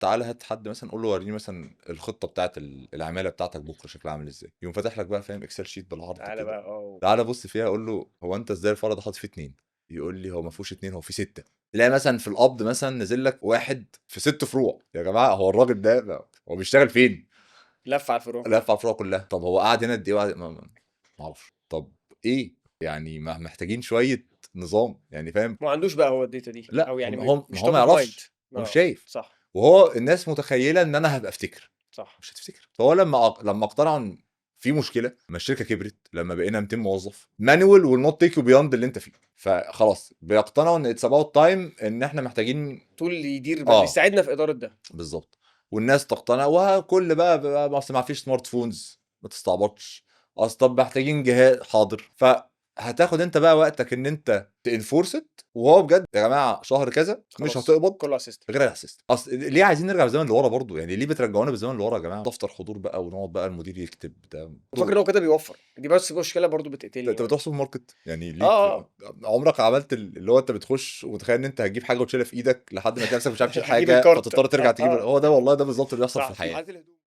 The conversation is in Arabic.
تعالَ هات حد مثلًا قُل له ورّيني مثلًا الخطة بتاعة العمالة بتاعتك بكرة شكلها عامل إزاي، يقوم فاتح لك بقى فاهم Excel sheet بالعرض تعالَ كده، بقى تعالَ بُص فيها قُل له هو أنت إزاي الفرع ده حاطط فيه 2 يقول لي هو ما فيهوش 2 هو فيه 6 تلاقي مثلًا في القبض مثلًا نازل لك 1 في 6 فروع، يا جماعة هو الراجل ده هو بيشتغل فين؟ لَف على الفروع لَف كلها. على الفروع كلها، طب هو قعد هنا قد إيه وقعد ما أعرفش، طب إيه؟ يعني محتاجين شوية نظام، يعني فاهم؟ ما عندوش بقى هو الdata دي، لأ أو هو يعني ما مش هو top ما of mind. يعرفش، هو مش شايف، صح، وهو الناس متخيلة إن أنا هابقى أفتكر، صح. مش هتفتكر، فهو لمّا اقتنعوا إن في مشكلة، لمّا الشركة كبرت، لمّا بقينا 200 موظف manual will not take you beyond اللي أنت فيه، فخلاص بيقتنعوا إن it's about time إن إحنا محتاجين tool يدير بقى آه، يساعدنا في إدارة ده. بالضبط، والناس تقتنع وكل بقى أصل ما فيش smart phones ما تستعبطش، أصل طب محتاجين حاضر، فهتاخد أنت بقى وقتك إن أنت تenforce it وهو بجد يا جماعة شهر كذا مش خلاص هتقبض كله على الsystem. غير على السيستم، أصل ليه عايزين نرجع بالزمن لورا برضه، يعني ليه بترجعونا بالزمن لورا يا جماعة، دفتر حضور بقى ونقعد بقى المدير يكتب ده وفاكر إن هو كده بيوفّر، دي بس مشكلة برضه بتقتلني أنت يعني. بتروح سوبر ماركت يعني آه، ليك آه. عمرك عملت اللي هو أنت بتخش ومتخيل إن أنت هتجيب حاجة وتشيلها في إيدك لحد ما تلاقي نفسك مش عارف تشيل هاجيب حاجة الكارت. فتضطر ترجع تجيب آه. هو ده والله ده بالضبط اللي بيحصل في صح، في الحياة. محلات الهدوم.